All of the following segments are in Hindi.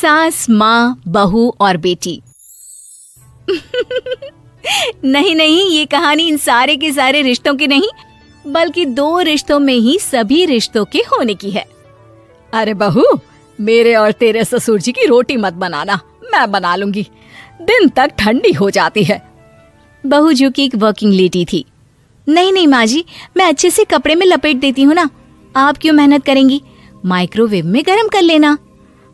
सास, माँ, बहू और बेटी। नहीं नहीं, ये कहानी इन सारे के सारे रिश्तों की नहीं, बल्कि 2 रिश्तों में ही सभी रिश्तों के होने की है। अरे बहू, मेरे और तेरे ससुर जी की रोटी मत बनाना, मैं बना लूंगी, दिन तक ठंडी हो जाती है। बहू जो कि एक वर्किंग लेडी थी। नहीं नहीं माँ जी, मैं अच्छे से कपड़े में लपेट देती हूँ ना, आप क्यों मेहनत करेंगी, माइक्रोवेव में गर्म कर लेना।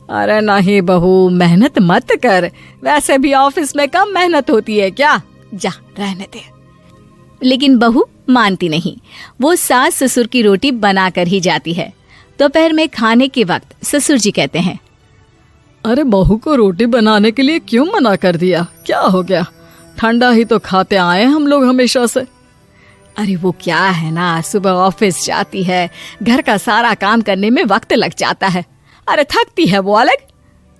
अरे नहीं बहू, मेहनत मत कर, वैसे भी ऑफिस में कम मेहनत होती है क्या, जा रहने दे। लेकिन बहू मानती नहीं, वो सास ससुर की रोटी बनाकर ही जाती है। दोपहर में खाने के वक्त ससुर जी कहते हैं, अरे बहू को रोटी बनाने के लिए क्यों मना कर दिया, क्या हो गया, ठंडा ही तो खाते आए हम लोग हमेशा से। अरे वो क्या है ना, सुबह ऑफिस जाती है, घर का सारा काम करने में वक्त लग जाता है, अरे थकती है वो अलग,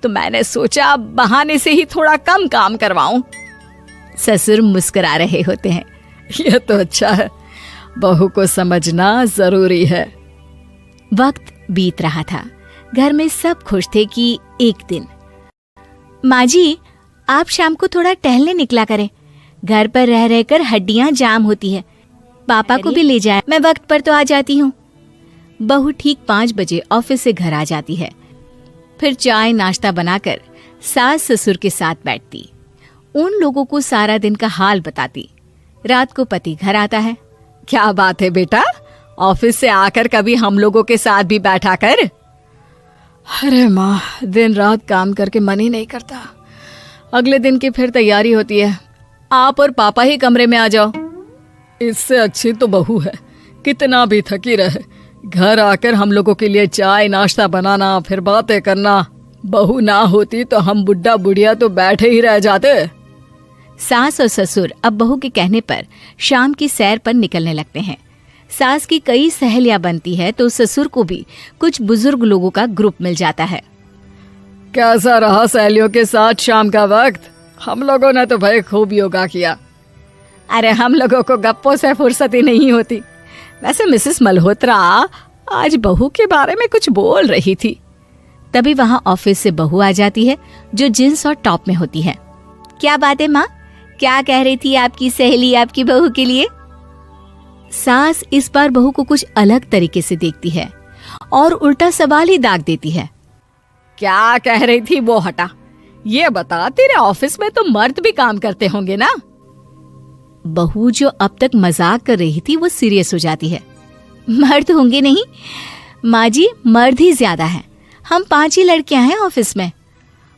तो मैंने सोचा बहाने से ही थोड़ा कम काम करवाऊं। ससुर मुस्कुरा रहे होते हैं, यह तो अच्छा है, बहू को समझना जरूरी है। वक्त बीत रहा था, घर में सब खुश थे कि एक दिन, माँ जी आप शाम को थोड़ा टहलने निकला करें, घर पर रह रहकर हड्डियां जाम होती है, पापा को भी ले जाए, मैं वक्त पर तो आ जाती हूँ। बहू ठीक 5 बजे ऑफिस से घर आ जाती है, फिर चाय नाश्ता बनाकर सास ससुर के साथ बैठती, उन लोगों को सारा दिन का हाल बताती। रात को पति घर आता है, क्या बात है बेटा, ऑफिस से आकर कभी हम लोगों के साथ भी बैठा कर। अरे माँ, दिन रात काम करके मन ही नहीं करता, अगले दिन की फिर तैयारी होती है, आप और पापा ही कमरे में आ जाओ। इससे अच्छी तो बहू है, कितना भी थकी रहे, घर आकर हम लोगों के लिए चाय नाश्ता बनाना, फिर बातें करना। बहू ना होती तो हम बुढ़ा बुढ़िया तो बैठे ही रह जाते। सास और ससुर अब बहू के कहने पर शाम की सैर पर निकलने लगते हैं। सास की कई सहेलियां बनती है तो ससुर को भी कुछ बुजुर्ग लोगों का ग्रुप मिल जाता है। कैसा रहा सहेलियों के साथ शाम का वक्त, हम लोगों ने तो भाई खूब योगा किया। अरे हम लोगों को गप्पों से फुर्सत ही नहीं होती। वैसे मिसेस मल्होत्रा आज बहू के बारे में कुछ बोल रही थी। तभी वहां ऑफिस से बहू आ जाती है जो जींस और टॉप में होती है। क्या बात है माँ, क्या कह रही थी आपकी सहेली आपकी बहू के लिए? सास इस बार बहू को कुछ अलग तरीके से देखती है और उल्टा सवाल ही दाग देती है। क्या कह रही थी वो हटा, ये बता तेरे ऑफिस में तो मर्द भी काम करते होंगे ना? बहू जो अब तक मजाक कर रही थी वो सीरियस हो जाती है। मर्द होंगे नहीं माँ जी, मर्द ही ज्यादा है, हम 5 ही लड़कियां हैं ऑफिस में।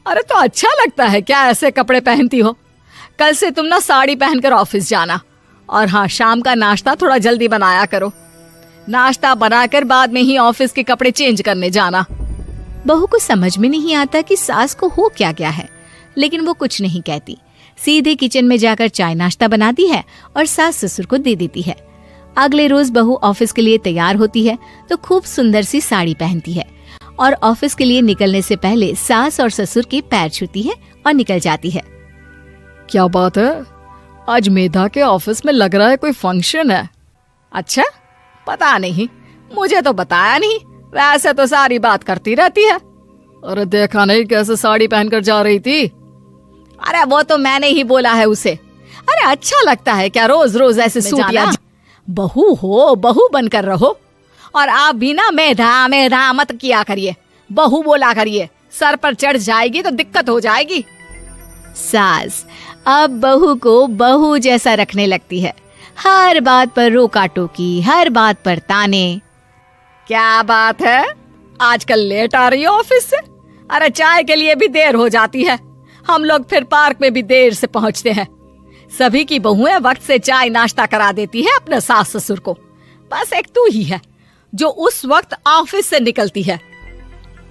अरे तो अच्छा लगता है क्या ऐसे कपड़े पहनती हो? कल से तुम ना साड़ी पहनकर ऑफिस जाना, और हाँ शाम का नाश्ता थोड़ा जल्दी बनाया करो, नाश्ता बनाकर बाद में ही ऑफिस के कपड़े चेंज करने जाना। बहू को समझ में नहीं आता कि सास को हो क्या गया है, लेकिन वो कुछ नहीं कहती, सीधे किचन में जाकर चाय नाश्ता बनाती है और सास ससुर को दे देती है। अगले रोज बहू ऑफिस के लिए तैयार होती है तो खूब सुंदर सी साड़ी पहनती है और ऑफिस के लिए निकलने से पहले सास और ससुर के पैर छूती है और निकल जाती है। क्या बात है, आज मेधा के ऑफिस में लग रहा है कोई फंक्शन है। अच्छा, पता नहीं, मुझे तो बताया नहीं, वैसे तो सारी बात करती रहती है। अरे देखा नहीं कैसे साड़ी पहनकर जा रही थी? अरे वो तो मैंने ही बोला है उसे। अरे अच्छा लगता है क्या रोज रोज ऐसे सूटियां? बहू हो, बहू बनकर रहो, और आप भी ना मेधा मेधा मत किया करिए, बहू बोला करिए, सर पर चढ़ जाएगी तो दिक्कत हो जाएगी। सास अब बहू को बहू जैसा रखने लगती है, हर बात पर रोका टोकी, हर बात पर ताने। क्या बात है, आजकल लेट आ रही है ऑफिस से? अरे चाय के लिए भी देर हो जाती है, हम लोग फिर पार्क में भी देर से पहुंचते हैं। सभी की बहुएं वक्त से चाय नाश्ता करा देती है अपने सास ससुर को, बस एक तू ही है जो उस वक्त ऑफिस से निकलती है।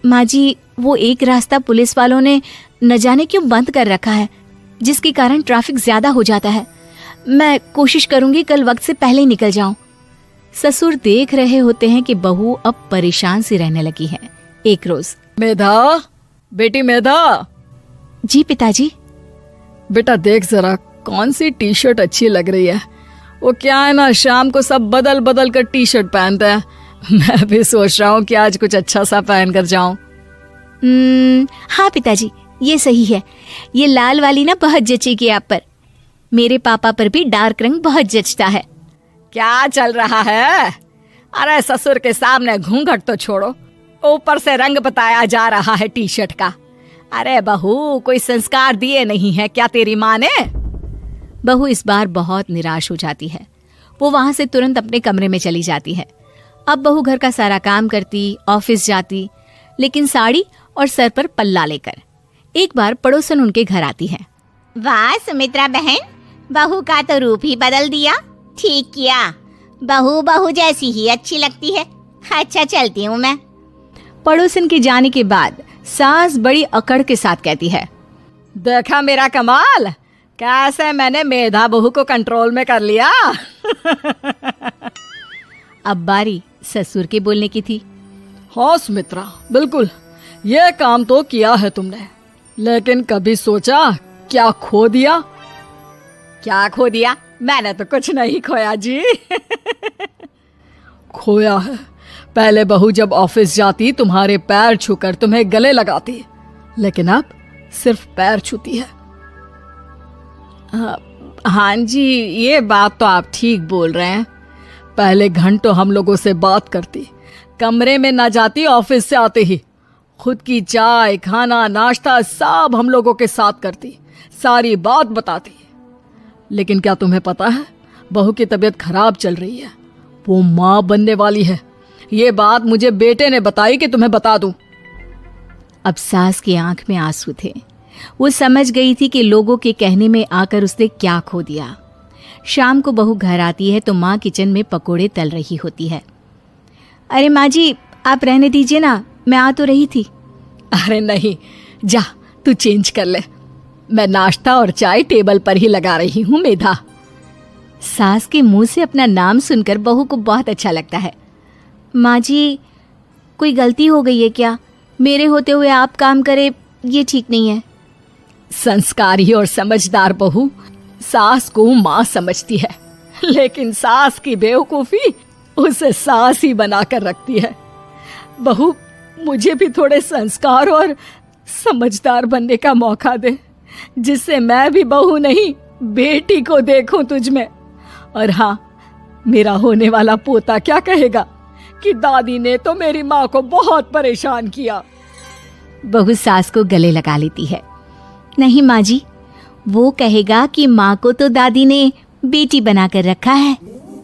माँ जी, वो एक रास्ता पुलिस वालों ने न जाने क्यों बंद कर रखा है, जिसके कारण ट्रैफिक ज्यादा हो जाता है। मैं कोशिश करूंगी कल वक्त से पहले ही निकल जाऊं। ससुर देख रहे होते हैं कि बहू अब परेशान सी रहने लगी है। एक रोज, मेधा, बेटी मेधा। जी पिताजी। बेटा देख जरा कौन सी टी शर्ट अच्छी लग रही है। वो क्या है ना, शाम को सब बदल बदल कर टी शर्ट पहनते हैं, मैं भी सोच रहा हूँ कि आज कुछ अच्छा सा पहन कर जाऊं। हाँ पिताजी, ये सही है। ये लाल वाली ना बहुत जचेगी आप पर। मेरे पापा पर भी डार्क रंग बहुत जचता है। क्या चल रहा है? अरे ससुर के सामने घूंघट तो छोड़ो, ऊपर से रंग बताया जा रहा है टी शर्ट का। अरे बहू, कोई संस्कार दिए नहीं है क्या तेरी माँ ने? बहू इस बार बहुत निराश हो जाती है। वो वहां से तुरंत अपने कमरे में चली जाती है। अब बहू घर का सारा काम करती, ऑफिस जाती, लेकिन साड़ी और सर पर पल्ला लेकर। एक बार पड़ोसन उनके घर आती है। वाह सुमित्रा बहन, बहू का तो रूप ही बदल दिया। ठीक किया, बहू बहू जैसी ही अच्छी लगती है। अच्छा चलती हूँ मैं। पड़ोसन के जाने के बाद सास बड़ी अकड़ के साथ कहती है, देखा मेरा कमाल, कैसे मैंने मेधा बहू को कंट्रोल में कर लिया। अब बारी ससुर के बोलने की थी। हाँ सुमित्रा, बिल्कुल ये काम तो किया है तुमने, लेकिन कभी सोचा क्या खो दिया? क्या खो दिया? मैंने तो कुछ नहीं खोया जी। खोया है, पहले बहू जब ऑफिस जाती तुम्हारे पैर छूकर तुम्हें गले लगाती, लेकिन अब सिर्फ पैर छूती है। हाँ जी, ये बात तो आप ठीक बोल रहे हैं। पहले घंटों हम लोगों से बात करती, कमरे में ना जाती, ऑफिस से आते ही खुद की चाय, खाना, नाश्ता सब हम लोगों के साथ करती, सारी बात बताती। लेकिन क्या तुम्हें पता है, बहू की तबीयत खराब चल रही है, वो माँ बनने वाली है। ये बात मुझे बेटे ने बताई कि तुम्हें बता दूं। अब सास की आंख में आंसू थे। वो समझ गई थी कि लोगों के कहने में आकर उसने क्या खो दिया। शाम को बहू घर आती है तो माँ किचन में पकोड़े तल रही होती है। अरे माँ जी, आप रहने दीजिए ना, मैं आ तो रही थी। अरे नहीं, जा तू चेंज कर ले, मैं नाश्ता और चाय टेबल पर ही लगा रही हूँ मेधा। सास के मुंह से अपना नाम सुनकर बहू को बहुत अच्छा लगता है। माँ जी, कोई गलती हो गई है क्या? मेरे होते हुए आप काम करे, ये ठीक नहीं है। संस्कारी और समझदार बहू सास को माँ समझती है, लेकिन सास की बेवकूफी उसे सास ही बनाकर रखती है। बहू, मुझे भी थोड़े संस्कार और समझदार बनने का मौका दे, जिससे मैं भी बहू नहीं बेटी को देखूं तुझ में। और हाँ, मेरा होने वाला पोता क्या कहेगा कि दादी ने तो मेरी माँ को बहुत परेशान किया। बहू सास को गले लगा लेती है। नहीं माँ जी, वो कहेगा कि माँ को तो दादी ने बेटी बनाकर रखा है।